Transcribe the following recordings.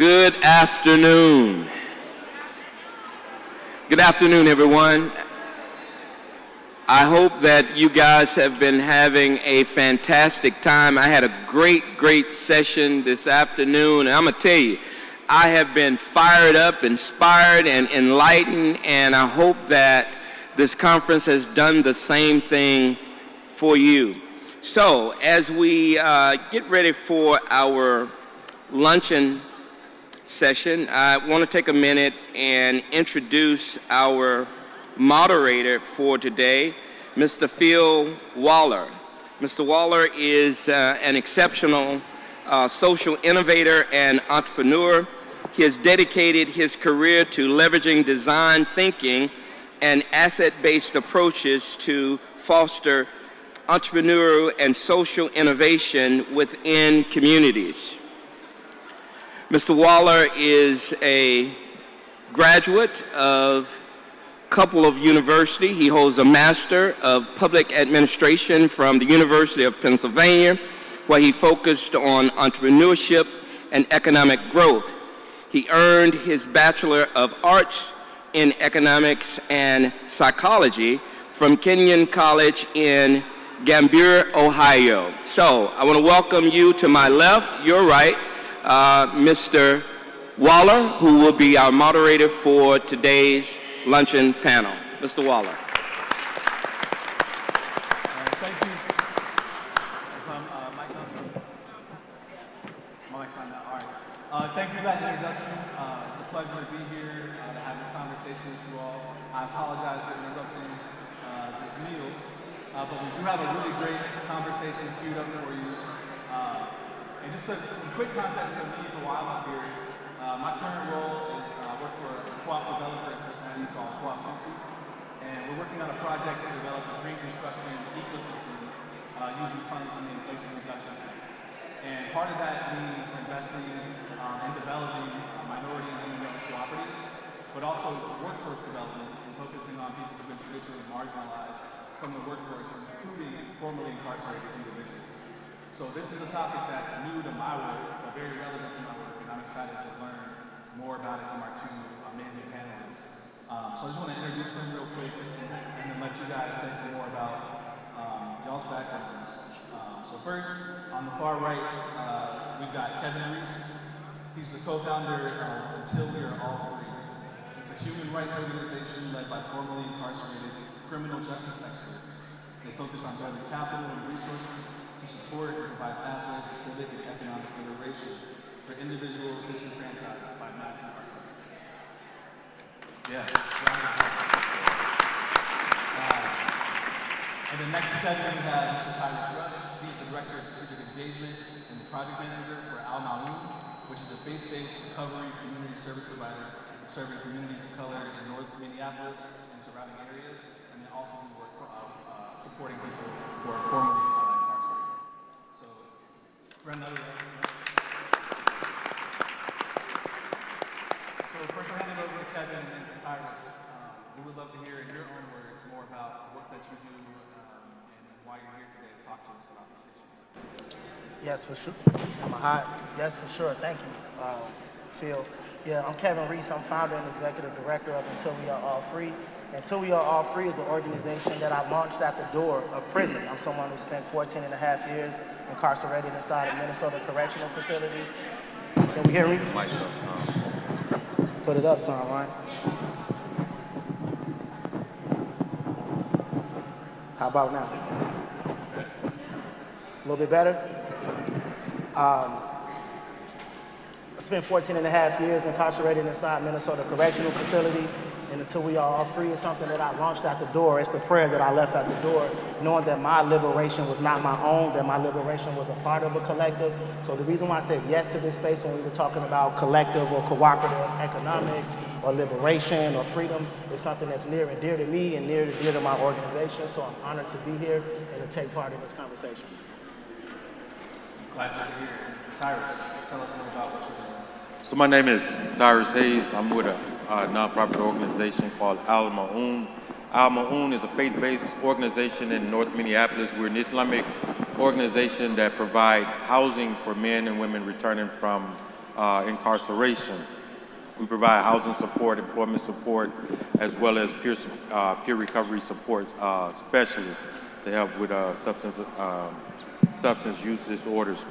Good afternoon. Good afternoon, everyone. I hope that you guys have been having a fantastic time. I had a great session this afternoon, and I'm gonna tell you, I have been fired up, inspired, and enlightened, and I hope that this conference has done the same thing for you. So, as we get ready for our luncheon session, I want to take a minute and introduce our moderator for today, Mr. Phil Waller. Mr. Waller is an exceptional social innovator and entrepreneur. He has dedicated his career to leveraging design thinking and asset-based approaches to foster entrepreneurial and social innovation within communities. Mr. Waller is a graduate of a couple of universities. He holds a Master of Public Administration from the University of Pennsylvania, where he focused on entrepreneurship and economic growth. He earned his Bachelor of Arts in Economics and Psychology from Kenyon College in Gambier, Ohio. So I want to welcome you to my left, your right, Mr. Waller, who will be our moderator for today's luncheon panel. Mr. Waller. Thank you. Mike's on that. All right. Thank you for that introduction. It's a pleasure to be here to have this conversation with you all. I apologize for interrupting this meal, but we do have a really great conversation queued up for you. And just some quick context for me for why I'm here. My current role is I work for a co-op developer in Cincinnati called Co-op Cincy, and we're working on a project to develop a green construction ecosystem using funds in the Inflation Reduction Act. And part of that means investing in developing minority and women-owned cooperatives, but also workforce development and focusing on people who've been traditionally marginalized from the workforce, including formerly incarcerated individuals. So this is a topic that's new to my work, but very relevant to my work, and I'm excited to learn more about it from our two amazing panelists. So I just want to introduce them real quick and then let you guys say some more about y'all's backgrounds. So first, on the far right, we've got Kevin Reese. He's the co-founder of Until We Are All Free. It's a human rights organization led by formerly incarcerated criminal justice experts. They focus on building capital and resources to support and provide pathways to civic and economic liberation for individuals disenfranchised by mass incarceration. Yeah. And then next to Kevin, we have Mr. Tyrus Rush. He's the Director of Strategic Engagement and the Project Manager for Al Maun, which is a faith-based recovery community service provider serving communities of color in North Minneapolis and surrounding areas, and then also we work for supporting people who are formerly incarcerated. So, Brenda. So first I'll hand it over to Kevin and then to Tyrus. We would love to hear in your own words more about the work that you do and why you're here today to talk to us about this issue. Yes, for sure. Am I hot? Yes, for sure. Thank you, Phil. Yeah, I'm Kevin Reese. I'm founder and executive director of Until We Are All Free. Until We Are All Free is an organization that I launched at the door of prison. I'm someone who spent 14 and a half years incarcerated inside of Minnesota correctional facilities. Can we hear me? Mic it up, son. Put it up, son, right? How about now? A little bit better? I spent 14 and a half years incarcerated inside Minnesota correctional facilities, and Until We Are All Free is something that I launched at the door. It's the prayer that I left at the door, knowing that my liberation was not my own, that my liberation was a part of a collective. So the reason why I said yes to this space when we were talking about collective or cooperative economics or liberation or freedom is something that's near and dear to me and near and dear to my organization. So I'm honored to be here and to take part in this conversation. Glad to hear. Tyrus, tell us more about what you're doing. So my name is Tyrus Hayes. I'm with a nonprofit organization called Al Maun. Al Maun is a faith-based organization in North Minneapolis. We're an Islamic organization that provides housing for men and women returning from incarceration. We provide housing support, employment support, as well as peer recovery support specialists to help with substance use disorders.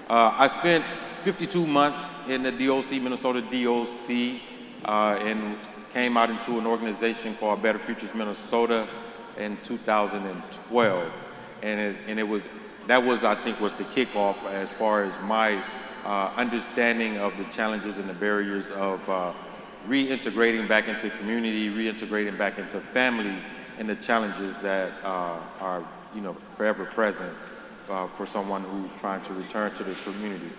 I spent 52 months in the DOC, Minnesota DOC, and came out into an organization called Better Futures Minnesota in 2012. That was, I think, was the kickoff as far as my understanding of the challenges and the barriers of reintegrating back into community, reintegrating back into family, and the challenges that are, forever present for someone who's trying to return to the community.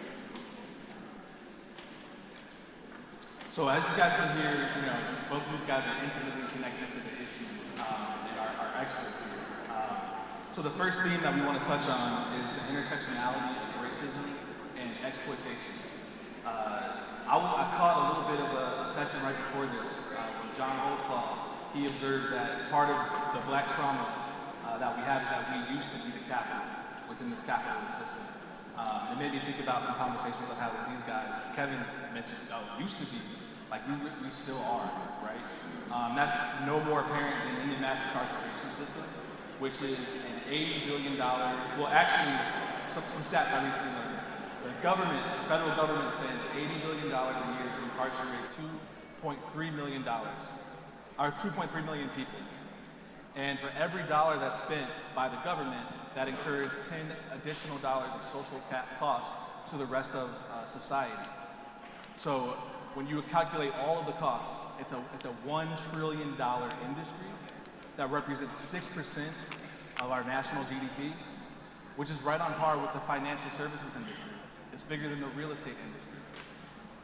So as you guys can hear, both of these guys are intimately connected to the issue and are experts here. So the first theme that we want to touch on is the intersectionality of racism and exploitation. I caught a little bit of a session right before this when John Holtzclaw, he observed that part of the black trauma that we have is that we used to be the capital within this capitalist system. It made me think about some conversations I've had with these guys. Kevin mentioned, used to be, like we still are, right? That's no more apparent than any mass incarceration system, which is an $80 billion, well actually, some stats I recently learned. The federal government spends $80 billion a year to incarcerate 2.3 million people. And for every dollar that's spent by the government, that incurs 10 additional dollars of social costs to the rest of society. So when you calculate all of the costs, it's a $1 trillion industry that represents 6% of our national GDP, which is right on par with the financial services industry. It's bigger than the real estate industry.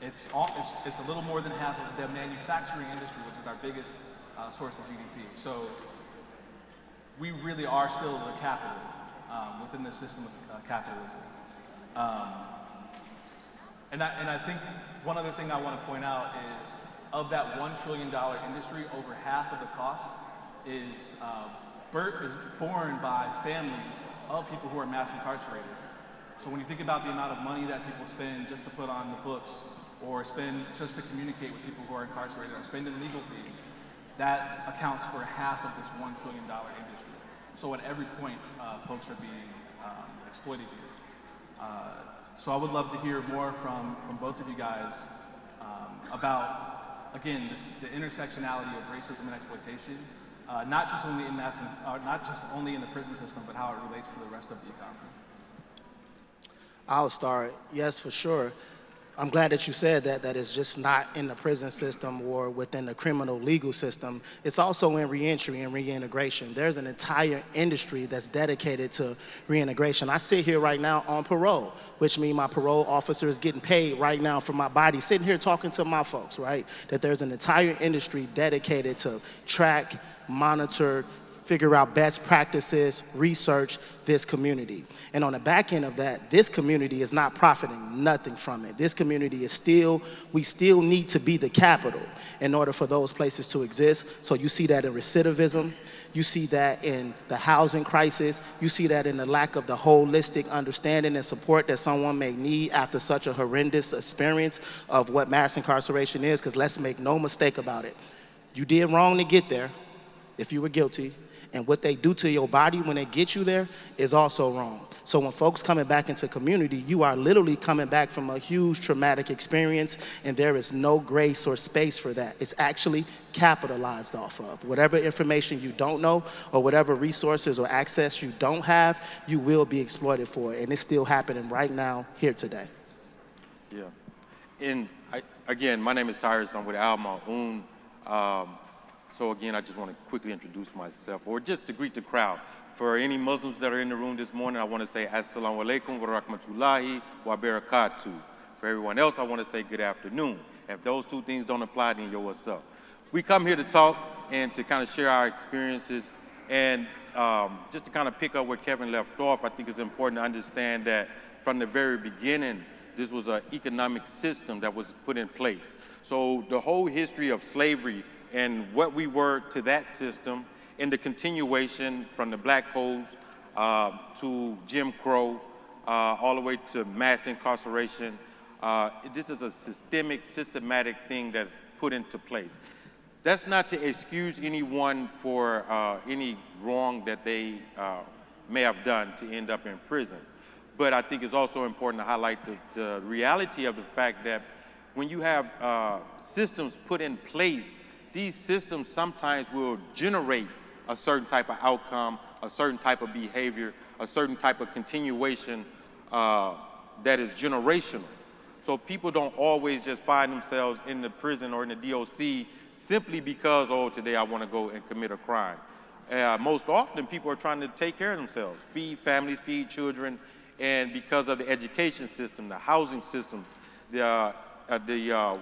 It's a little more than half of the manufacturing industry, which is our biggest source of GDP. So we really are still the capital within the system of capitalism. And I think one other thing I want to point out is of that $1 trillion industry, over half of the cost is borne by families of people who are mass incarcerated. So when you think about the amount of money that people spend just to put on the books, or spend just to communicate with people who are incarcerated, or spend in legal fees, that accounts for half of this $1 trillion industry. So at every point, folks are being exploited here. So I would love to hear more from both of you guys about, again, the intersectionality of racism and exploitation, not just only in the prison system, but how it relates to the rest of the economy. I'll start. Yes, for sure. I'm glad that you said that it's just not in the prison system or within the criminal legal system. It's also in reentry and reintegration. There's an entire industry that's dedicated to reintegration. I sit here right now on parole, which means my parole officer is getting paid right now for my body, sitting here talking to my folks, right? That there's an entire industry dedicated to track, monitor, figure out best practices, research this community. And on the back end of that, this community is not profiting nothing from it. This community is we still need to be the capital in order for those places to exist. So you see that in recidivism, you see that in the housing crisis, you see that in the lack of the holistic understanding and support that someone may need after such a horrendous experience of what mass incarceration is, because let's make no mistake about it. You did wrong to get there, if you were guilty, and what they do to your body when they get you there is also wrong. So when folks coming back into community, you are literally coming back from a huge traumatic experience, and there is no grace or space for that. It's actually capitalized off of. Whatever information you don't know, or whatever resources or access you don't have, you will be exploited for it, and it's still happening right now, here today. Yeah. Again, my name is Tyrus. I'm with Al Ma'un. So again, I just want to quickly introduce myself, or just to greet the crowd. For any Muslims that are in the room this morning, I want to say Assalamu alaikum wa rahmatullahi wa barakatuh. For everyone else, I want to say good afternoon. If those two things don't apply, then yo, what's up? We come here to talk and to kind of share our experiences, and just to kind of pick up where Kevin left off, I think it's important to understand that from the very beginning, this was an economic system that was put in place. So the whole history of slavery and what we were to that system, and the continuation from the Black Codes to Jim Crow, all the way to mass incarceration, This is a systematic thing that's put into place. That's not to excuse anyone for any wrong that they may have done to end up in prison. But I think it's also important to highlight the reality of the fact that when you have systems put in place, these systems sometimes will generate a certain type of outcome, a certain type of behavior, a certain type of continuation that is generational. So people don't always just find themselves in the prison or in the DOC simply because, oh, today I want to go and commit a crime. Most often people are trying to take care of themselves, feed families, feed children, and because of the education system, the housing systems, the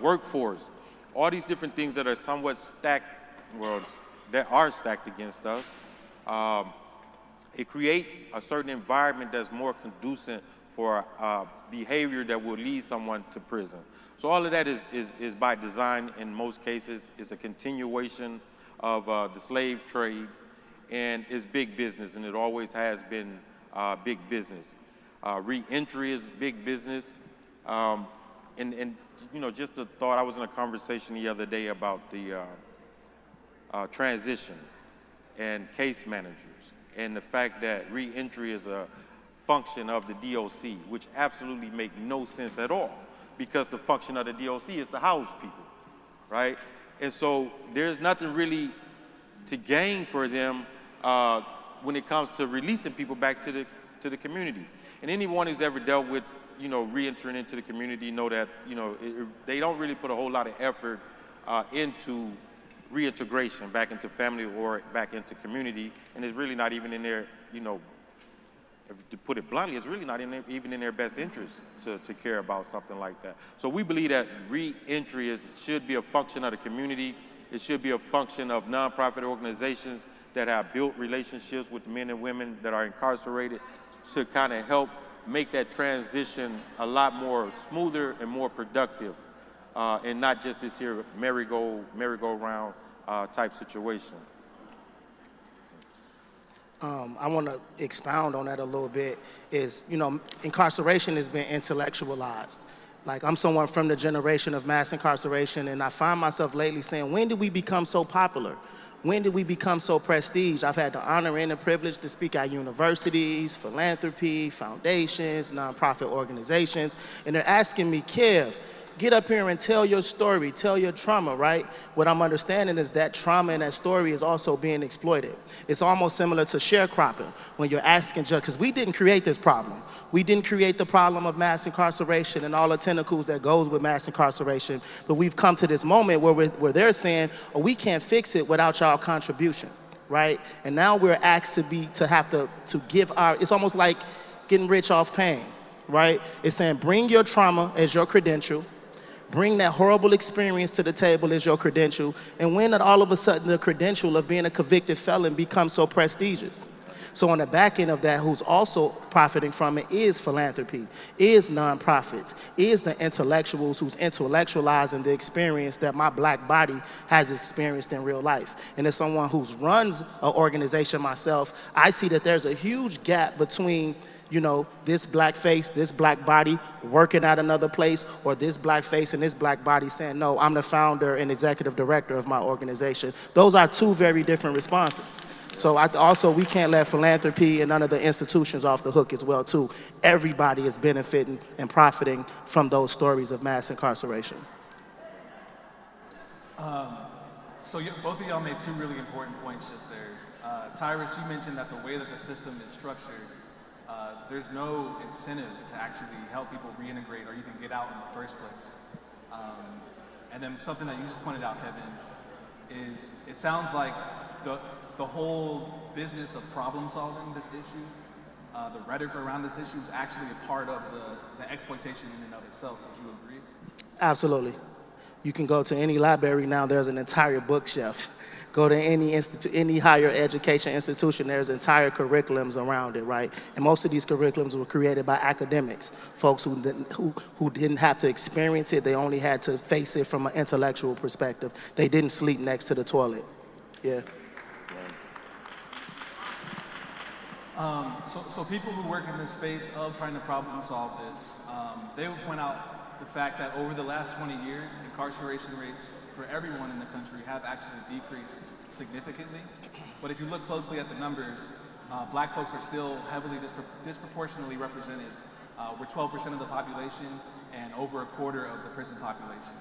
workforce, all these different things that are somewhat stacked, well, that are stacked against us, it creates a certain environment that's more conducive for behavior that will lead someone to prison. So all of that is by design in most cases. It's a continuation of the slave trade, and it's big business, and it always has been big business. Re-entry is big business. And you know, just the thought, I was in a conversation the other day about the transition and case managers, and the fact that re-entry is a function of the DOC, which absolutely make no sense at all, because the function of the DOC is to house people, right? And so there's nothing really to gain for them when it comes to releasing people back to the community. And anyone who's ever dealt with, you know, re-entering into the community know that, you know, they don't really put a whole lot of effort into reintegration back into family or back into community, and it's really not even in their, you know, to put it bluntly, it's really not even in their best interest to care about something like that. So we believe that re-entry should be a function of the community. It should be a function of nonprofit organizations that have built relationships with men and women that are incarcerated to kind of help make that transition a lot more smoother and more productive, and not just this here merry-go-round type situation. I want to expound on that a little bit. Is, you know, incarceration has been intellectualized. Like, I'm someone from the generation of mass incarceration, and I find myself lately saying, when did we become so popular? When did we become so prestige? I've had the honor and the privilege to speak at universities, philanthropy, foundations, nonprofit organizations, and they're asking me, Kev, get up here and tell your story, tell your trauma, right? What I'm understanding is that trauma and that story is also being exploited. It's almost similar to sharecropping when you're asking judges, because we didn't create this problem. We didn't create the problem of mass incarceration and all the tentacles that goes with mass incarceration, but we've come to this moment where they're saying, oh, we can't fix it without y'all contribution, right? And now we're asked to have to give our, it's almost like getting rich off pain, right? It's saying bring your trauma as your credential, bring that horrible experience to the table as your credential, and when all of a sudden the credential of being a convicted felon becomes so prestigious. So on the back end of that, who's also profiting from it is philanthropy, is nonprofits, is the intellectuals who's intellectualizing the experience that my black body has experienced in real life. And as someone who runs an organization myself, I see that there's a huge gap between, you know, this black face, this black body working at another place, or this black face and this black body saying, no, I'm the founder and executive director of my organization. Those are two very different responses. So we can't let philanthropy and none of the institutions off the hook as well too. Everybody is benefiting and profiting from those stories of mass incarceration. So both of y'all made two really important points just there. Tyrus, you mentioned that the way that the system is structured, there's no incentive to actually help people reintegrate or even get out in the first place. And then something that you just pointed out, Kevin, is it sounds like the whole business of problem solving this issue, the rhetoric around this issue is actually a part of the exploitation in and of itself. Would you agree? Absolutely. You can go to any library now, there's an entire bookshelf. Go to any higher education institution, there's entire curriculums around it, right? And most of these curriculums were created by academics, folks who didn't have to experience it, they only had to face it from an intellectual perspective. They didn't sleep next to the toilet. Yeah. So people who work in this space of trying to problem solve this, they would point out the fact that over the last 20 years, incarceration rates for everyone in the country have actually decreased significantly. But if you look closely at the numbers, black folks are still heavily disproportionately represented. We're 12% of the population and over a quarter of the prison population.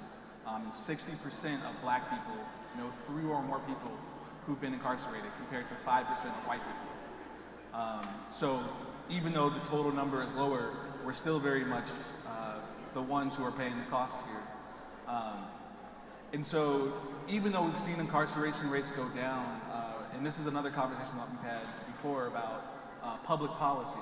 And 60% of black people know 3 or more people who've been incarcerated compared to 5% of white people. So even though the total number is lower, we're still very much the ones who are paying the cost here. And so even though we've seen incarceration rates go down, and this is another conversation that we've had before about public policy.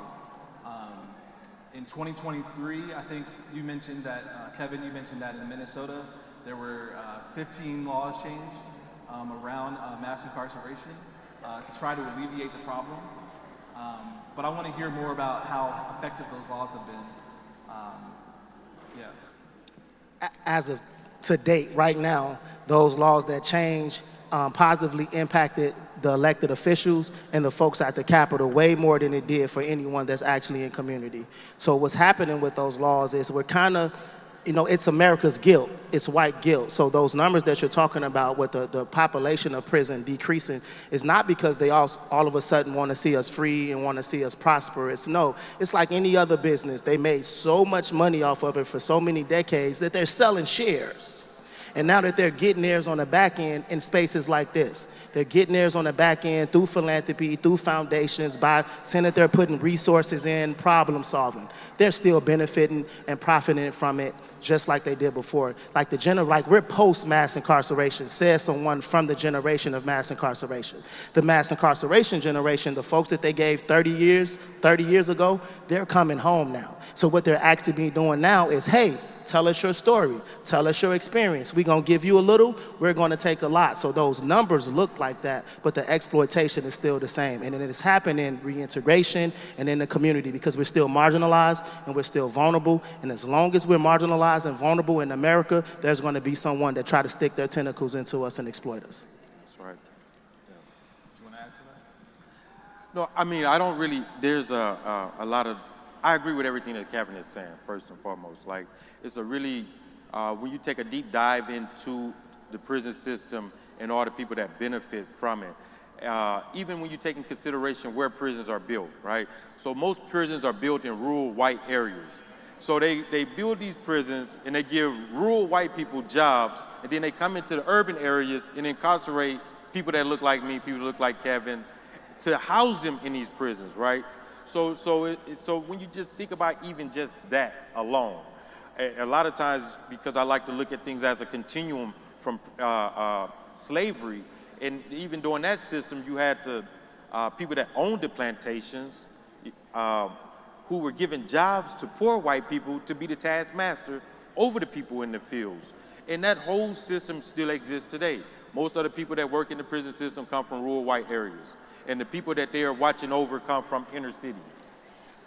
In 2023, I think you mentioned that, Kevin, you mentioned that in Minnesota, there were 15 laws changed around mass incarceration to try to alleviate the problem. But I want to hear more about how effective those laws have been. As of to date, right now, those laws that change positively impacted the elected officials and the folks at the Capitol way more than it did for anyone that's actually in community. So what's happening with those laws is we're kind of, it's America's guilt. It's white guilt. So those numbers that you're talking about with the population of prison decreasing is not because they all of a sudden want to see us free and want to see us prosperous. No, it's like any other business. They made so much money off of it for so many decades that they're selling shares. And now that they're getting theirs on the back end in spaces like this, they're getting theirs on the back end through philanthropy, through foundations, by saying that they're putting resources in, problem solving. They're still benefiting and profiting from it just like they did before. Like we're post-mass incarceration, says someone from the generation of mass incarceration. The mass incarceration generation, the folks that they gave 30 years ago, they're coming home now. So what they're actually doing now is, hey, tell us your story. Tell us your experience. We're going to give you a little. We're going to take a lot. So those numbers look like that, but the exploitation is still the same. And it is happening in reintegration and in the community because we're still marginalized and we're still vulnerable. And as long as we're marginalized and vulnerable in America, there's going to be someone that try to stick their tentacles into us and exploit us. That's right. Do you want to add to that? No, I mean, I don't really, there's a lot of, I agree with everything that Kevin is saying, first and foremost. Like, it's a really, when you take a deep dive into the prison system and all the people that benefit from it, even when you take in consideration where prisons are built, right? So most prisons are built in rural white areas. So they build these prisons and they give rural white people jobs, and then they come into the urban areas and incarcerate people that look like me, people that look like Kevin, to house them in these prisons, right? So when you just think about even just that alone, a lot of times, because I like to look at things as a continuum from slavery, and even during that system, you had the people that owned the plantations who were given jobs to poor white people to be the taskmaster over the people in the fields. And that whole system still exists today. Most of the people that work in the prison system come from rural white areas, and the people that they are watching over come from inner city.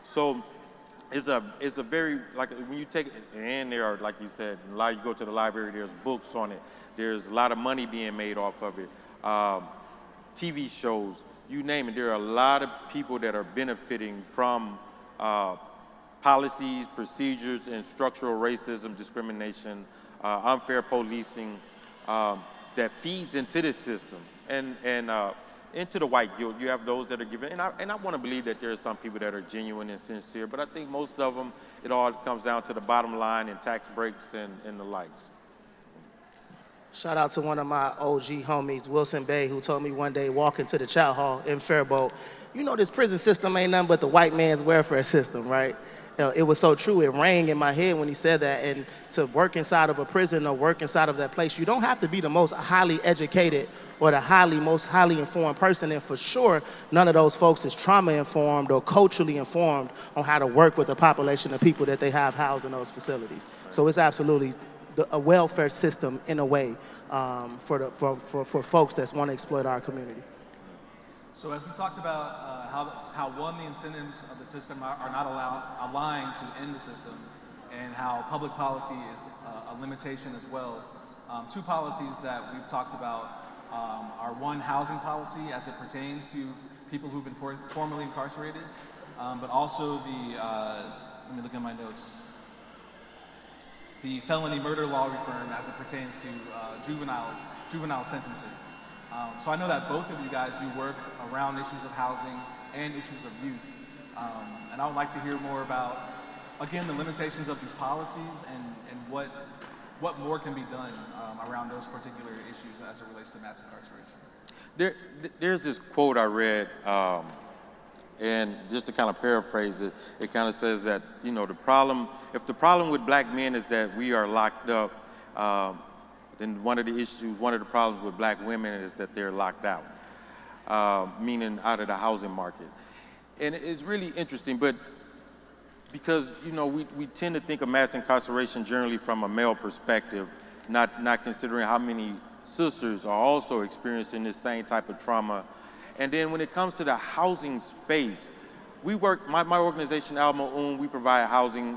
So it's a very, like, when you take it, and there are, like you said, you go to the library, there's books on it, there's a lot of money being made off of it, TV shows, you name it. There are a lot of people that are benefiting from policies, procedures, and structural racism, discrimination, unfair policing that feeds into this system. And into the white guilt, you have those that are given, and I want to believe that there are some people that are genuine and sincere, but I think most of them, it all comes down to the bottom line and tax breaks and the likes. Shout out to one of my OG homies, Wilson Bay, who told me one day walking to the chow hall in Faribault, this prison system ain't nothing but the white man's welfare system, right? It was so true. It rang in my head when he said that. And to work inside of a prison or work inside of that place, you don't have to be the most highly educated or the most highly informed person. And for sure, none of those folks is trauma informed or culturally informed on how to work with the population of people that they have housed in those facilities. So it's absolutely a welfare system in a way for folks that want to exploit our community. So as we talked about how the incentives of the system are not aligned to end the system, and how public policy is a limitation as well. Two policies that we've talked about are one, housing policy as it pertains to people who've been formerly incarcerated, but also the, let me look at my notes. the felony murder law reform as it pertains to juvenile sentencing. So I know that both of you guys do work around issues of housing and issues of youth. And I would like to hear more about, again, the limitations of these policies and what more can be done around those particular issues as it relates to mass incarceration. There's this quote I read, and just to kind of paraphrase it, it kind of says that, you know, if the problem with black men is that we are locked up, then one of the problems with black women is that they're locked out, meaning out of the housing market. And it's really interesting, but because, you know, we tend to think of mass incarceration generally from a male perspective, not considering how many sisters are also experiencing this same type of trauma. And then when it comes to the housing space, we work, my organization, Al Ma'un, we provide housing,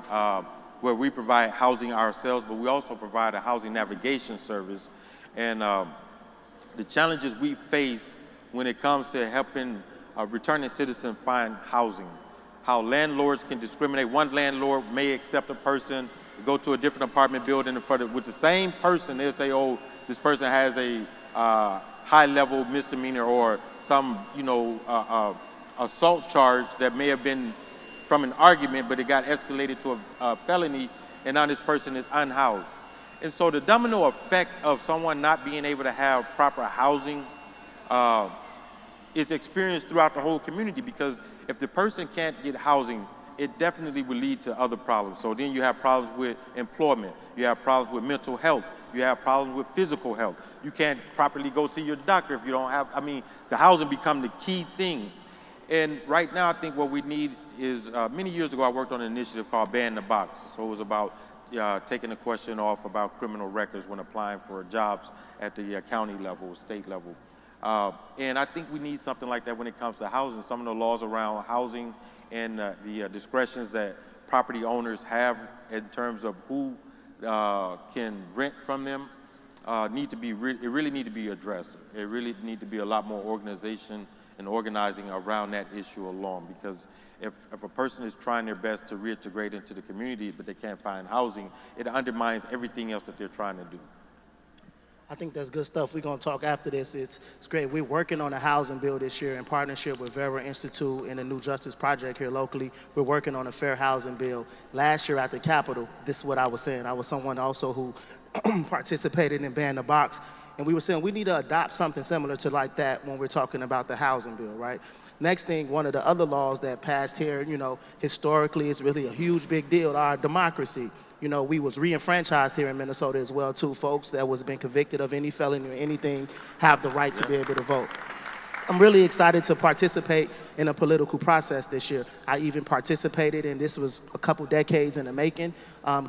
where we provide housing ourselves, but we also provide a housing navigation service. And the challenges we face when it comes to helping returning citizens find housing, how landlords can discriminate. One landlord may accept a person to go to a different apartment building with the same person. They'll say, oh, this person has a high-level misdemeanor or some, you know, assault charge that may have been from an argument, but it got escalated to a felony, and now this person is unhoused. And so the domino effect of someone not being able to have proper housing is experienced throughout the whole community, because if the person can't get housing, it definitely will lead to other problems. So then you have problems with employment, you have problems with mental health, you have problems with physical health. You can't properly go see your doctor if you don't have, the housing become the key thing. And right now, I think what we need is, many years ago, I worked on an initiative called Ban the Box. So it was about taking the question off about criminal records when applying for jobs at the county level, state level. And I think we need something like that when it comes to housing. Some of the laws around housing and the discretions that property owners have in terms of who can rent from them really need to be addressed. It really need to be a lot more organization and organizing around that issue alone, because if a person is trying their best to reintegrate into the community but they can't find housing, it undermines everything else that they're trying to do. I think that's good stuff. We're going to talk after this. It's great. We're working on a housing bill this year in partnership with Vera Institute and the New Justice Project here locally. We're working on a fair housing bill. Last year at the Capitol, this is what I was saying. I was someone also who participated in Ban the Box. And we were saying we need to adopt something similar to like that when we're talking about the housing bill, right? Next thing, one of the other laws that passed here, you know, historically is really a huge big deal, our democracy. You know, we was re-enfranchised here in Minnesota as well too. Folks that was been convicted of any felony or anything have the right to be able to vote. I'm really excited to participate in a political process this year. I even participated, and this was a couple decades in the making,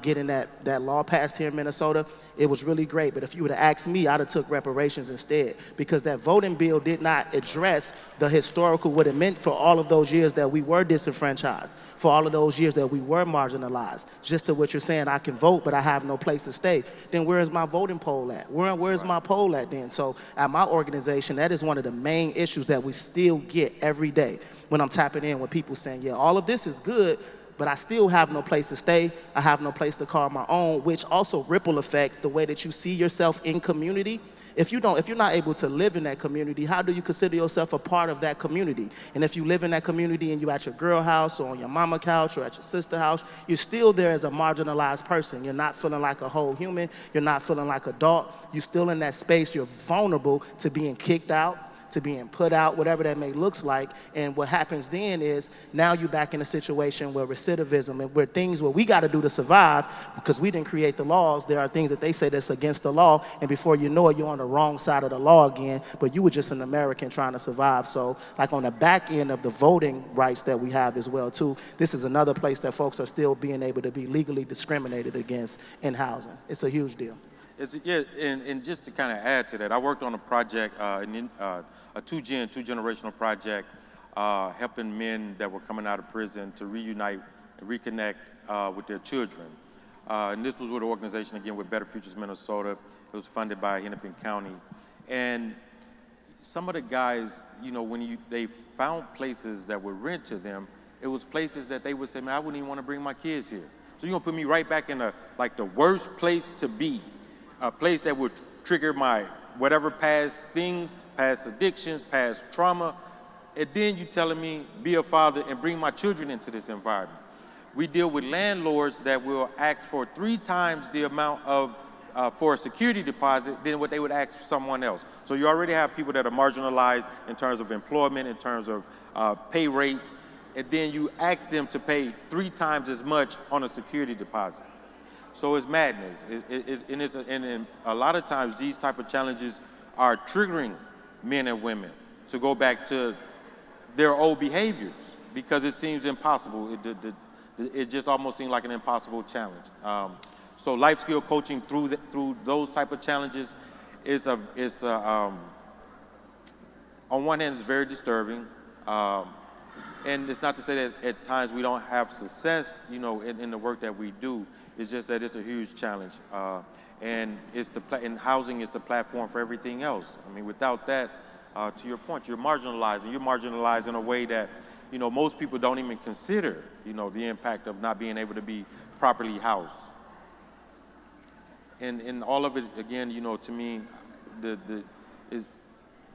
getting that law passed here in Minnesota. It was really great, but if you would have asked me, I'd have took reparations instead, because that voting bill did not address the historical, what it meant for all of those years that we were disenfranchised, for all of those years that we were marginalized. Just to what you're saying, I can vote, but I have no place to stay. Then where is my voting poll at? Where's my poll at then? So at my organization, that is one of the main issues that we still get every day when I'm tapping in with people saying, yeah, all of this is good, but I still have no place to stay. I have no place to call my own, which also ripple affects the way that you see yourself in community. If you're not able to live in that community, how do you consider yourself a part of that community? And if you live in that community and you're at your girl house or on your mama couch or at your sister house, you're still there as a marginalized person. You're not feeling like a whole human. You're not feeling like an adult. You're still in that space. You're vulnerable to being kicked out, to being put out, whatever that may looks like. And what happens then is now you're back in a situation where recidivism and where things what we got to do to survive, because we didn't create the laws, there are things that they say that's against the law, and before you know it, you're on the wrong side of the law again, but you were just an American trying to survive. So like on the back end of the voting rights that we have as well too, this is another place that folks are still being able to be legally discriminated against in housing. It's a huge deal. And just to kind of add to that, I worked on a project, a two-generational project, helping men that were coming out of prison to reunite and reconnect with their children. And this was with an organization, again, with Better Futures Minnesota. It was funded by Hennepin County. And some of the guys, you know, when they found places that would rent to them, it was places that they would say, man, I wouldn't even want to bring my kids here. So you're gonna put me right back in like the worst place to be, a place that would trigger my whatever past things, past addictions, past trauma, and then you telling me be a father and bring my children into this environment. We deal with landlords that will ask for 3 times the amount of for a security deposit than what they would ask someone else. So you already have people that are marginalized in terms of employment, in terms of pay rates, and then you ask them to pay 3 times as much on a security deposit. So it's madness. And a lot of times these type of challenges are triggering men and women to go back to their old behaviors because it seems impossible. It just almost seems like an impossible challenge. So life skill coaching through those type of challenges is on one hand, it's very disturbing. And it's not to say that at times we don't have success, in the work that we do. It's just that it's a huge challenge. And and housing is the platform for everything else. I mean, without that, to your point, you're marginalized, and you're marginalized in a way that, most people don't even consider, the impact of not being able to be properly housed. And all of it, again, to me,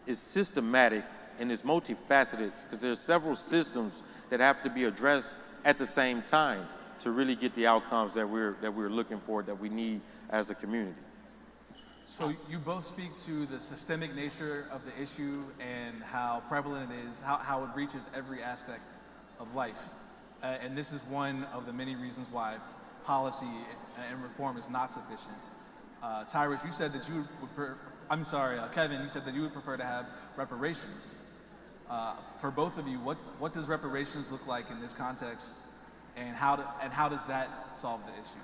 is systematic and it's multifaceted because there's several systems that have to be addressed at the same time to really get the outcomes that we're looking for, that we need as a community. So you both speak to the systemic nature of the issue and how prevalent it is, how it reaches every aspect of life. And this is one of the many reasons why policy and reform is not sufficient. Tyrus, you said that you would, Kevin, you said that you would prefer to have reparations. For both of you, what does reparations look like in this context, and how does that solve the issue?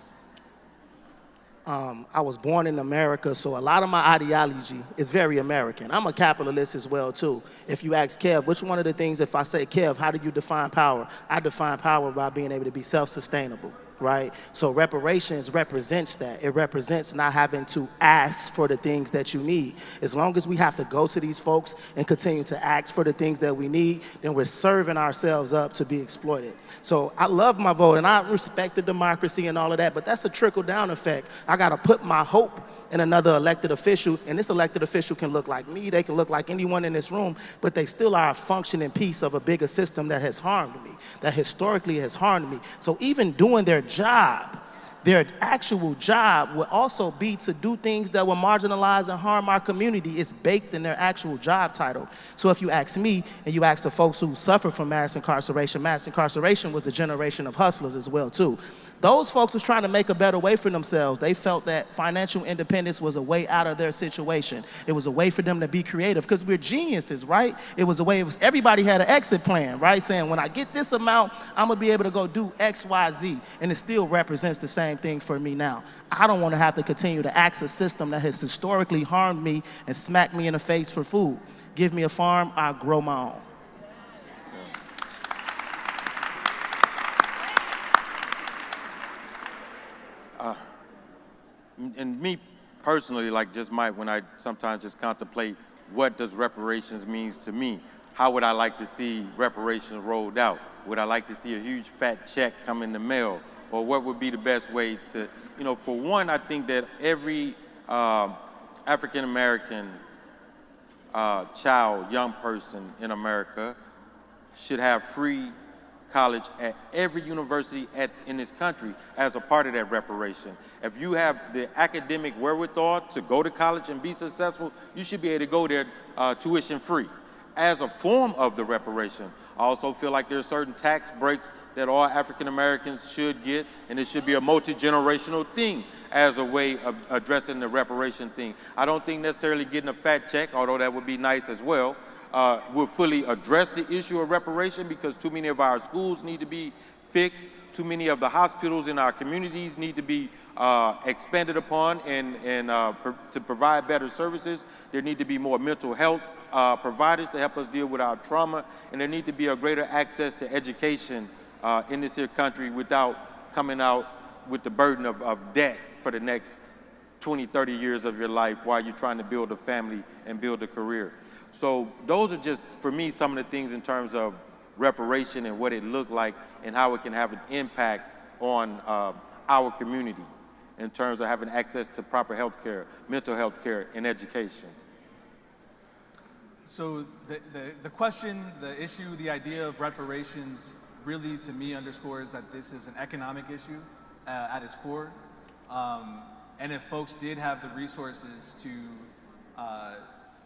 I was born in America, so a lot of my ideology is very American. I'm a capitalist as well, too. If you ask Kev, which one of the things, if I say, Kev, how do you define power? I define power by being able to be self-sustainable, right? So reparations represents that. It represents not having to ask for the things that you need. As long as we have to go to these folks and continue to ask for the things that we need, then we're serving ourselves up to be exploited. So I love my vote, and I respect the democracy and all of that, but that's a trickle-down effect. I got to put my hope in another elected official, and this elected official can look like me, they can look like anyone in this room, but they still are a functioning piece of a bigger system that has harmed me, that historically has harmed me. So even doing their job, their actual job would also be to do things that will marginalize and harm our community. It's baked in their actual job title. So if you ask me, and you ask the folks who suffer from mass incarceration was the generation of hustlers as well, too. Those folks was trying to make a better way for themselves. They felt that financial independence was a way out of their situation. It was a way for them to be creative because we're geniuses, right? It was a way, everybody had an exit plan, right? Saying, when I get this amount, I'm gonna be able to go do X, Y, Z. And it still represents the same thing for me now. I don't wanna have to continue to ask a system that has historically harmed me and smacked me in the face for food. Give me a farm, I'll grow my own. And me personally, when I sometimes just contemplate what does reparations means to me, how would I like to see reparations rolled out? Would I like to see a huge fat check come in the mail? Or what would be the best way to, for one, I think that every African-American child, young person in America should have free college at every university in this country as a part of that reparation. If you have the academic wherewithal to go to college and be successful, you should be able to go there tuition free as a form of the reparation. I also feel like there are certain tax breaks that all African Americans should get, and it should be a multi-generational thing as a way of addressing the reparation thing. I don't think necessarily getting a fat check, although that would be nice as well, will fully address the issue of reparation because too many of our schools need to be fixed. Too many of the hospitals in our communities need to be expanded upon and to provide better services. There need to be more mental health providers to help us deal with our trauma, and there need to be a greater access to education in this here country without coming out with the burden of debt for the next 20, 30 years of your life while you're trying to build a family and build a career. So those are just, for me, some of the things in terms of reparation and what it looked like and how it can have an impact on our community in terms of having access to proper health care, mental health care, and education. So the question, the issue, the idea of reparations really to me underscores that this is an economic issue at its core. And if folks did have the resources to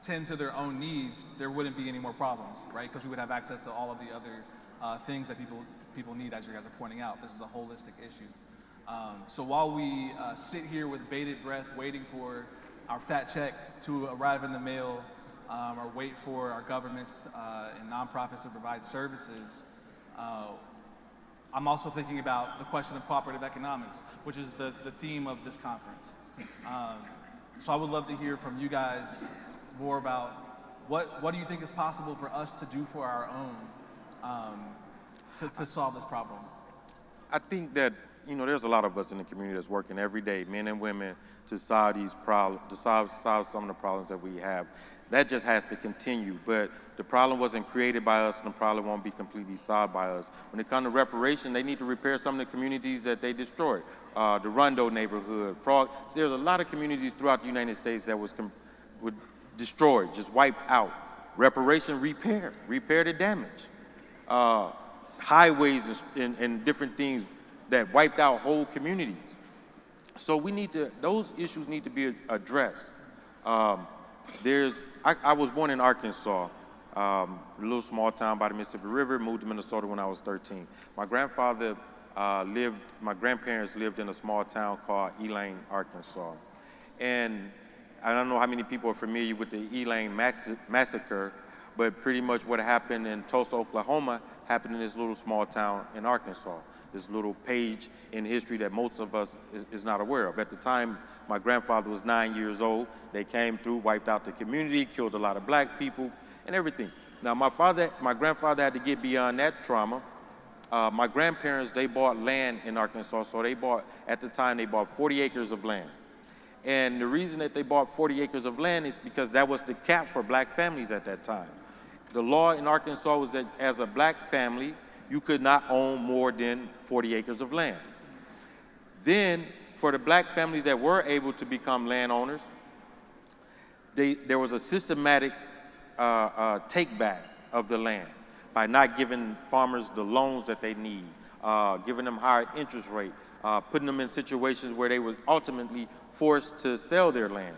tend to their own needs, there wouldn't be any more problems, right? Because we would have access to all of the other things that people need, as you guys are pointing out. This is a holistic issue. So while we sit here with bated breath, waiting for our fat check to arrive in the mail, or wait for our governments and nonprofits to provide services, I'm also thinking about the question of cooperative economics, which is the theme of this conference. So I would love to hear from you guys more about what do you think is possible for us to do for our own to solve this problem? I think that, there's a lot of us in the community that's working every day, men and women, to solve these problems, to solve some of the problems that we have. That just has to continue, but the problem wasn't created by us, and the problem won't be completely solved by us. When it comes to reparation, they need to repair some of the communities that they destroyed. The Rondo neighborhood, there's a lot of communities throughout the United States that was destroyed, just wiped out. Reparation, repair the damage. Highways and different things that wiped out whole communities. So those issues need to be addressed. I was born in Arkansas, a little small town by the Mississippi River, moved to Minnesota when I was 13. My grandparents lived in a small town called Elaine, Arkansas. And I don't know how many people are familiar with the Elaine massacre, but pretty much what happened in Tulsa, Oklahoma, happened in this little small town in Arkansas. This little page in history that most of us is not aware of. At the time, my grandfather was 9 years old. They came through, wiped out the community, killed a lot of black people, and everything. Now, my grandfather had to get beyond that trauma. My grandparents, they bought land in Arkansas, so at the time, they bought 40 acres of land. And the reason that they bought 40 acres of land is because that was the cap for black families at that time. The law in Arkansas was that as a black family, you could not own more than 40 acres of land. Then, for the black families that were able to become landowners, there was a systematic take back of the land by not giving farmers the loans that they need, giving them higher interest rate, putting them in situations where they were ultimately forced to sell their land.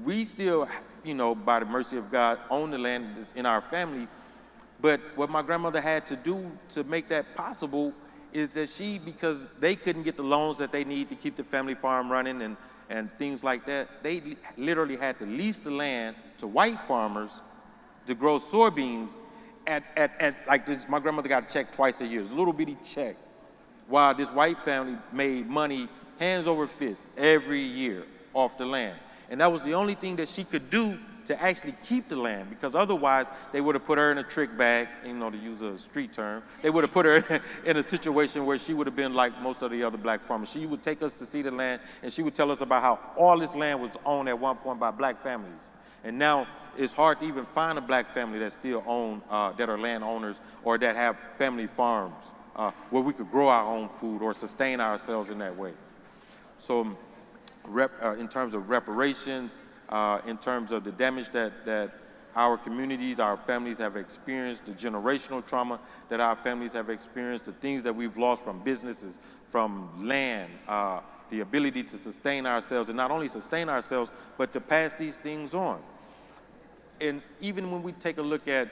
We still, by the mercy of God, own the land that's in our family. But what my grandmother had to do to make that possible is that because they couldn't get the loans that they need to keep the family farm running and things like that, they literally had to lease the land to white farmers to grow soybeans at like this. My grandmother got a check twice a year, a little bitty check, while this white family made money hands over fist every year off the land. And that was the only thing that she could do to actually keep the land, because otherwise they would have put her in a trick bag, to use a street term. They would have put her in a situation where she would have been like most of the other black farmers. She would take us to see the land, and she would tell us about how all this land was owned at one point by black families. And now it's hard to even find a black family that still own, that are landowners or that have family farms where we could grow our own food or sustain ourselves in that way. So in terms of reparations, in terms of the damage that our communities, our families have experienced, the generational trauma that our families have experienced, the things that we've lost from businesses, from land, the ability to sustain ourselves, and not only sustain ourselves, but to pass these things on. And even when we take a look at,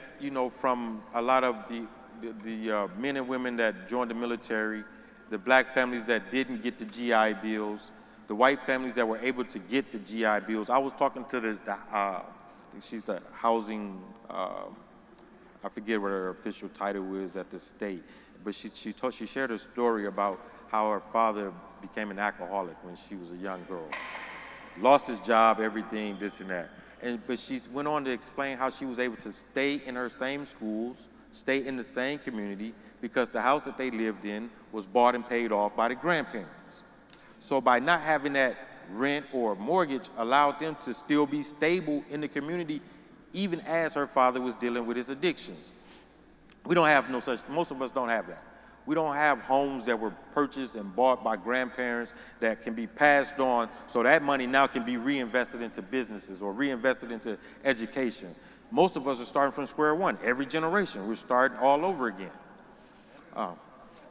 from a lot of the men and women that joined the military, the black families that didn't get the GI Bills, the white families that were able to get the GI Bills. I was talking to I think she's the housing, I forget what her official title is at the state, but she shared a story about how her father became an alcoholic when she was a young girl. Lost his job, everything, this and that. But she went on to explain how she was able to stay in her same schools, stay in the same community, because the house that they lived in was bought and paid off by the grandparents. So by not having that rent or mortgage allowed them to still be stable in the community, even as her father was dealing with his addictions. We don't have no such, most of us don't have that. We don't have homes that were purchased and bought by grandparents that can be passed on, so that money now can be reinvested into businesses or reinvested into education. Most of us are starting from square one. Every generation, we're starting all over again.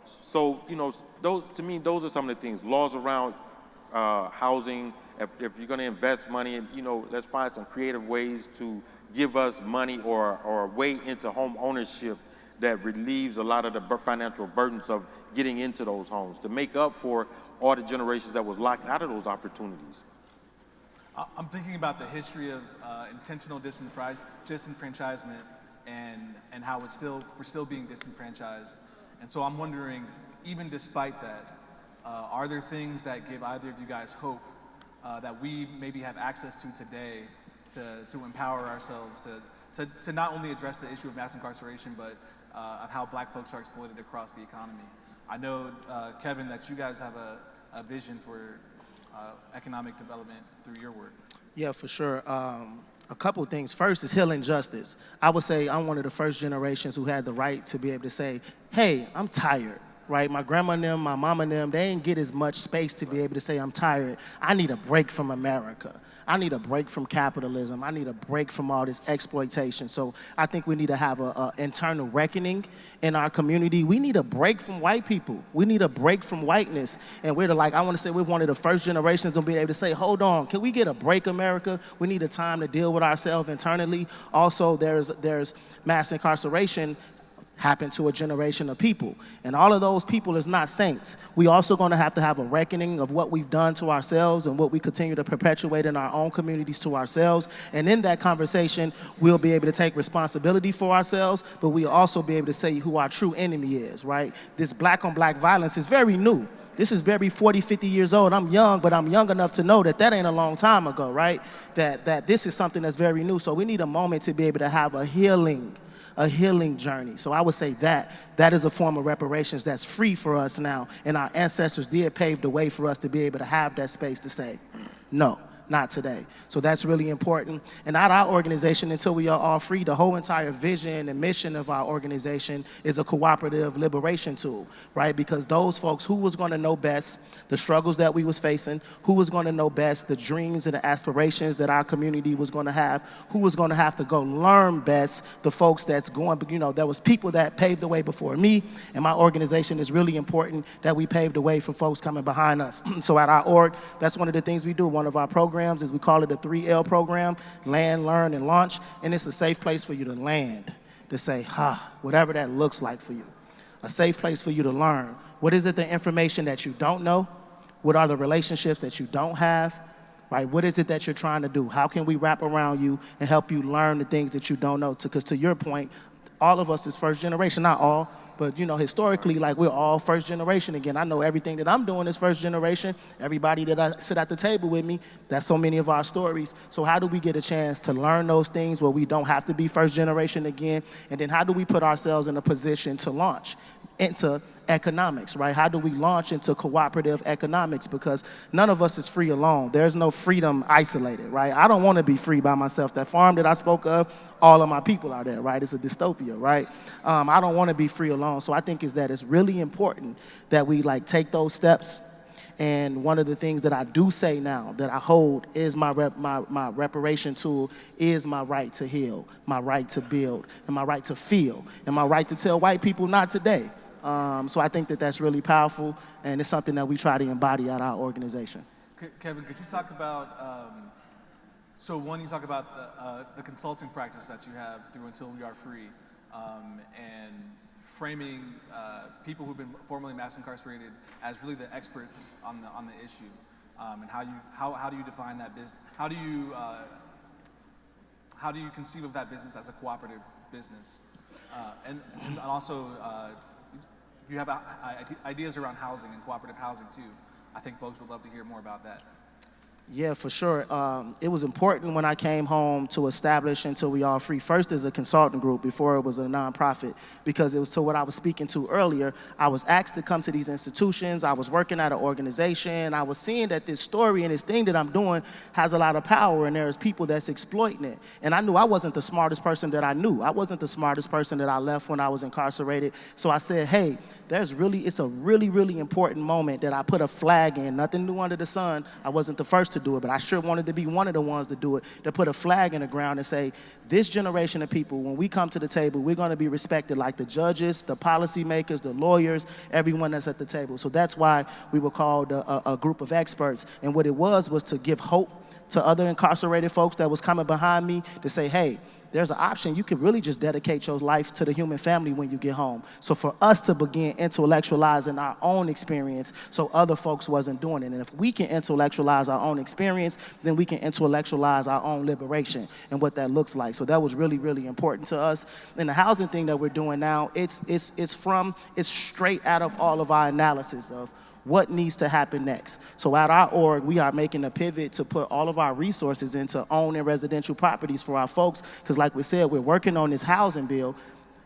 So, you know, to me, those are some of the things. Laws around housing. If you're going to invest money, you know, let's find some creative ways to give us money or a way into home ownership that relieves a lot of the financial burdens of getting into those homes to make up for all the generations that was locked out of those opportunities. I'm thinking about the history of intentional disenfranchisement and how we're still being disenfranchised. And so I'm wondering, even despite that, are there things that give either of you guys hope that we maybe have access to today to empower ourselves to not only address the issue of mass incarceration, but of how black folks are exploited across the economy? I know, Kevin, that you guys have a vision for economic development through your work. Yeah, for sure. A couple of things. First is healing justice. I would say I'm one of the first generations who had the right to be able to say, hey, I'm tired, right? My grandma and them, my mama and them, they didn't get as much space to be able to say I'm tired. I need a break from America. I need a break from capitalism. I need a break from all this exploitation. So I think we need to have an internal reckoning in our community. We need a break from white people. We need a break from whiteness. And we're I want to say we're one of the first generations to be able to say, hold on, can we get a break, America? We need a time to deal with ourselves internally. Also, there's mass incarceration happened to a generation of people. And all of those people is not saints. We also going to have a reckoning of what we've done to ourselves and what we continue to perpetuate in our own communities to ourselves. And in that conversation, we'll be able to take responsibility for ourselves, but we'll also be able to say who our true enemy is, right? This black on black violence is very new. This is very 40, 50 years old. I'm young, but I'm young enough to know that ain't a long time ago, right? That this is something that's very new. So we need a moment to be able to have a healing journey. So I would say that is a form of reparations that's free for us now. And our ancestors did pave the way for us to be able to have that space to say, no, not today. So that's really important. And at our organization, until we are all free, the whole entire vision and mission of our organization is a cooperative liberation tool, right? Because those folks, who was going to know best the struggles that we was facing, who was going to know best the dreams and the aspirations that our community was going to have, who was going to have to go learn best the folks that's going, you know, there was people that paved the way before me, and my organization is really important that we paved the way for folks coming behind us. So at our org, that's one of the things we do. One of our programs is we call it a 3L program, land, learn, and launch, and it's a safe place for you to land, to say, whatever that looks like for you. A safe place for you to learn. What is it, the information that you don't know? What are the relationships that you don't have? Right? What is it that you're trying to do? How can we wrap around you and help you learn the things that you don't know? Because to your point, all of us is first generation, not all, but you know, historically, we're all first generation. Again, I know everything that I'm doing is first generation. Everybody that I sit at the table with me, that's so many of our stories. So how do we get a chance to learn those things where we don't have to be first generation again? And then how do we put ourselves in a position to launch into economics, right? How do we launch into cooperative economics? Because none of us is free alone. There's no freedom isolated, right? I don't want to be free by myself. That farm that I spoke of, all of my people are there, right? It's a dystopia, right? I don't want to be free alone. So I think it's really important that we take those steps. And one of the things that I do say now that I hold is my reparation tool is my right to heal, my right to build, and my right to feel, and my right to tell white people not today. So I think that's really powerful, and it's something that we try to embody at our organization. Kevin, could you talk about, so one, you talk about the consulting practice that you have through Until We Are Free, and framing people who've been formerly mass incarcerated as really the experts on the issue, and how do you define that business? How do you conceive of that business as a cooperative business? And also, you have ideas around housing and cooperative housing too. I think folks would love to hear more about that. Yeah, for sure. It was important when I came home to establish Until We All Free, first as a consultant group before it was a nonprofit, because it was to what I was speaking to earlier. I was asked to come to these institutions. I was working at an organization. I was seeing that this story and this thing that I'm doing has a lot of power, and there's people that's exploiting it. And I knew I wasn't the smartest person that I knew. I wasn't the smartest person that I left when I was incarcerated. So I said, hey, it's a really, really important moment that I put a flag in. Nothing new under the sun. I wasn't the first to do it, but I sure wanted to be one of the ones to do it, to put a flag in the ground and say, this generation of people, when we come to the table, we're going to be respected like the judges, the policymakers, the lawyers, everyone that's at the table. So that's why we were called a group of experts. And what it was to give hope to other incarcerated folks that was coming behind me to say, hey, there's an option. You could really just dedicate your life to the human family when you get home. So for us to begin intellectualizing our own experience so other folks wasn't doing it. And if we can intellectualize our own experience, then we can intellectualize our own liberation and what that looks like. So that was really, really important to us. And the housing thing that we're doing now, it's straight out of all of our analysis of what needs to happen next. So at our org, we are making a pivot to put all of our resources into owning residential properties for our folks, because like we said, we're working on this housing bill,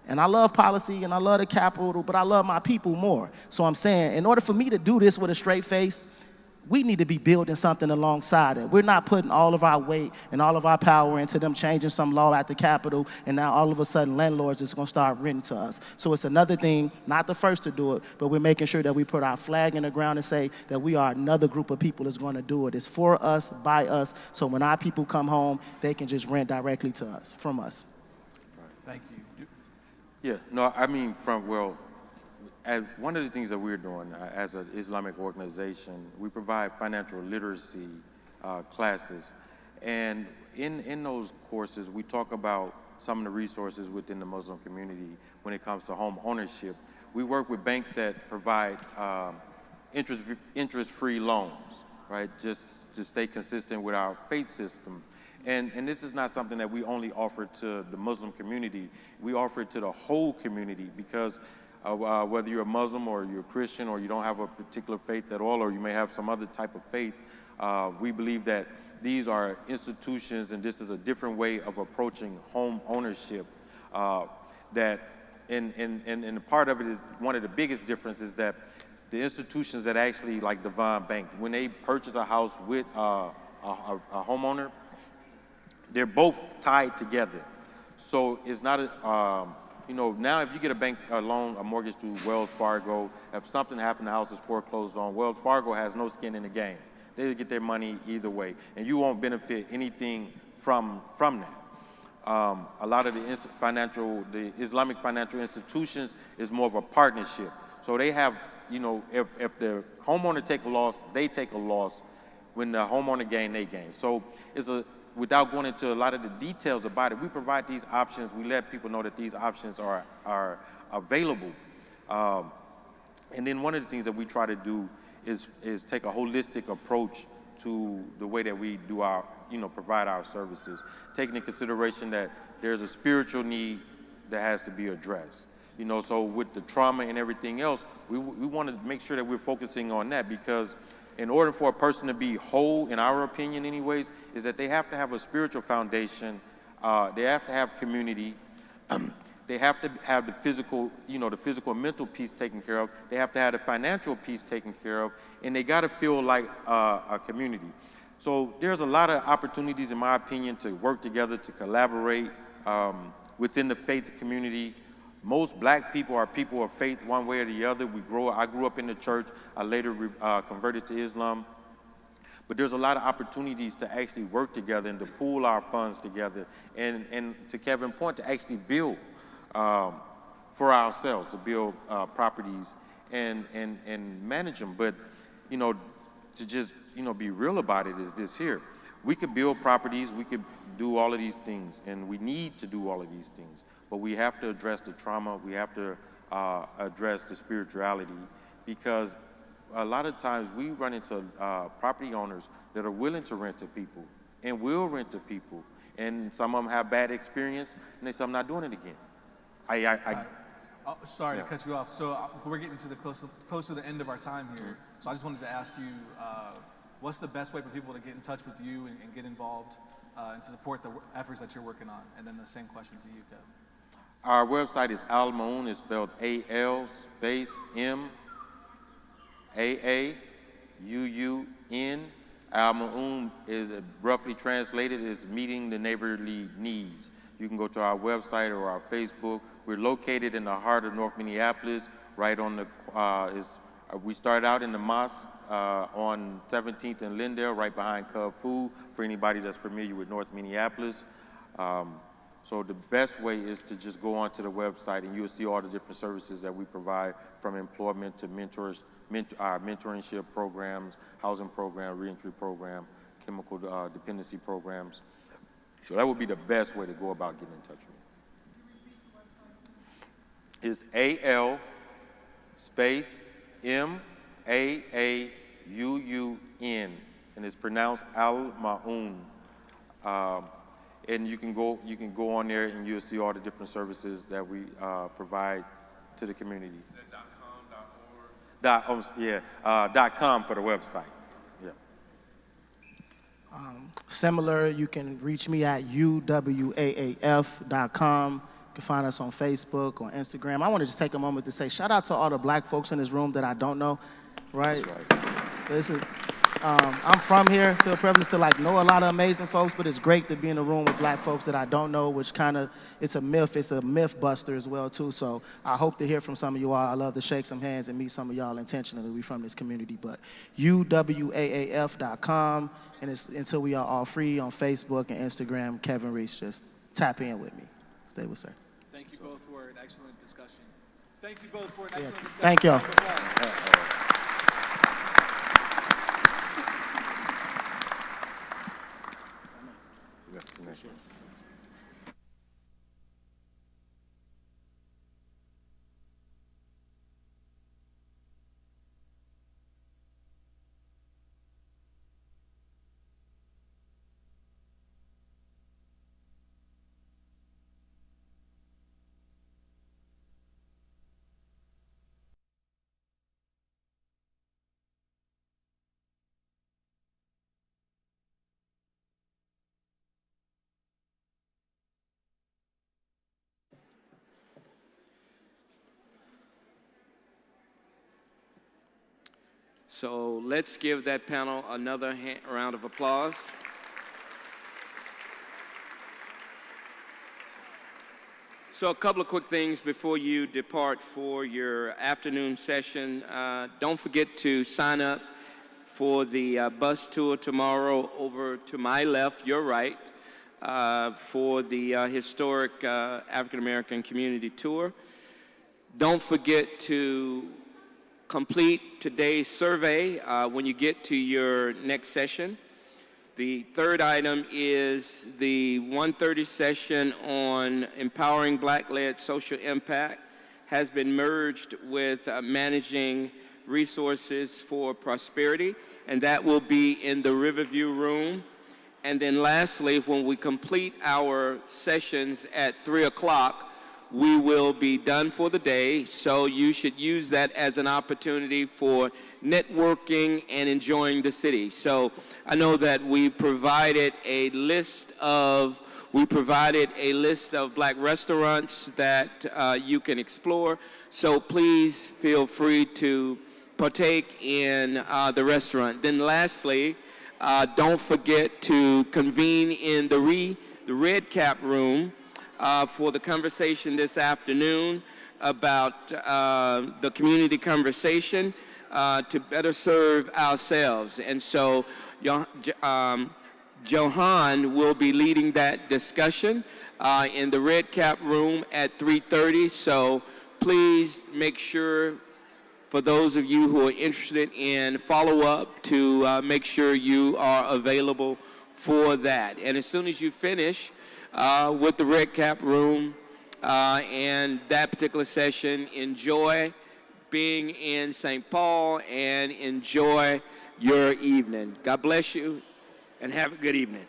and I love policy and I love the capital, but I love my people more. So I'm saying, in order for me to do this with a straight face, we need to be building something alongside it. We're not putting all of our weight and all of our power into them changing some law at the Capitol, and now all of a sudden landlords is going to start renting to us. So it's another thing, not the first to do it, but we're making sure that we put our flag in the ground and say that we are another group of people that's going to do it. It's for us, by us, so when our people come home, they can just rent directly to us, from us. Thank you. Yeah, no, I mean, one of the things that we're doing as an Islamic organization, we provide financial literacy classes. And in those courses, we talk about some of the resources within the Muslim community when it comes to home ownership. We work with banks that provide interest-free loans, right? Just to stay consistent with our faith system. And this is not something that we only offer to the Muslim community. We offer it to the whole community, because whether you're a Muslim or you're a Christian or you don't have a particular faith at all, or you may have some other type of faith, we believe that these are institutions, and this is a different way of approaching home ownership. And part of it is, one of the biggest differences, that the institutions that actually, like Divine Bank, when they purchase a house with a homeowner, they're both tied together. So it's not now if you get a loan, a mortgage through Wells Fargo, if something happened, the house is foreclosed on, Wells Fargo has no skin in the game. They get their money either way, and you won't benefit anything from that. A lot of the Islamic financial institutions is more of a partnership. So they have, if the homeowner take a loss, they take a loss. When the homeowner gain, they gain. So without going into a lot of the details about it, we provide these options. We let people know that these options are available. And then one of the things that we try to do is take a holistic approach to the way that we do our, provide our services, taking into consideration that there's a spiritual need that has to be addressed. So with the trauma and everything else, we want to make sure that we're focusing on that, because in order for a person to be whole, in our opinion anyways, is that they have to have a spiritual foundation, they have to have community, they have to have the physical and mental piece taken care of, they have to have the financial piece taken care of, and they got to feel like a community. So there's a lot of opportunities, in my opinion, to work together, to collaborate within the faith community. Most black people are people of faith one way or the other. I grew up in the church. I later converted to Islam. But there's a lot of opportunities to actually work together and to pool our funds together, and to Kevin's point, to actually build for ourselves, to build properties and manage them. But, to just, be real about it is this here. We could build properties, we could do all of these things, and we need to do all of these things. But we have to address the trauma, we have to address the spirituality, because a lot of times we run into property owners that are willing to rent to people and will rent to people. And some of them have bad experience, and they say, I'm not doing it again. Sorry to cut you off. So we're getting to close to the end of our time here. So I just wanted to ask you, what's the best way for people to get in touch with you and get involved and to support the efforts that you're working on? And then the same question to you, Kev. Our website is Al Maun. It's spelled A-L space M-A-A-U-U-N. Al Maun is roughly translated as meeting the neighborly needs. You can go to our website or our Facebook. We're located in the heart of North Minneapolis, right on the, we started out in the mosque on 17th and Lindale, right behind Cub Food, for anybody that's familiar with North Minneapolis. So the best way is to just go onto the website and you'll see all the different services that we provide, from employment to our mentorship programs, housing program, reentry program, chemical dependency programs. So that would be the best way to go about getting in touch with me. It's A-L space M-A-A-U-U-N, and it's pronounced Al Maun. And you can go on there and you'll see all the different services that we provide to the community. Is that .com, .org? .com for the website. Yeah. Similar, you can reach me at uwaaf.com. You can find us on Facebook, on Instagram. I want to just take a moment to say shout out to all the black folks in this room that I don't know, right? That's right. This is, I'm from here, feel privileged to know a lot of amazing folks, but it's great to be in a room with black folks that I don't know, which it's a myth buster as well too. So I hope to hear from some of you all. I love to shake some hands and meet some of y'all intentionally. We from this community, but uwaaf.com, and it's Until We Are All Free on Facebook and Instagram. Kevin Reese, just tap in with me. Stay with sir. Thank you both for an excellent discussion. Thank you both for an excellent discussion. Thank y'all. So let's give that panel another round of applause. So a couple of quick things before you depart for your afternoon session. Don't forget to sign up for the bus tour tomorrow over to my left, your right, for the historic African American community tour. Don't forget to complete today's survey when you get to your next session. The third item is the 1:30 session on empowering Black-led social impact has been merged with managing resources for prosperity, and that will be in the Riverview room. And then lastly, when we complete our sessions at 3 o'clock, we will be done for the day, so you should use that as an opportunity for networking and enjoying the city. So I know that we provided a list of black restaurants that you can explore, so please feel free to partake in the restaurant. Then lastly, don't forget to convene in the Red Cap room for the conversation this afternoon about the community conversation to better serve ourselves. And so Johan will be leading that discussion in the Red Cap room at 3:30. So please make sure, for those of you who are interested in follow-up, to make sure you are available for that. And as soon as you finish with the Red Cap room and that particular session, enjoy being in St. Paul and enjoy your evening. God bless you and have a good evening.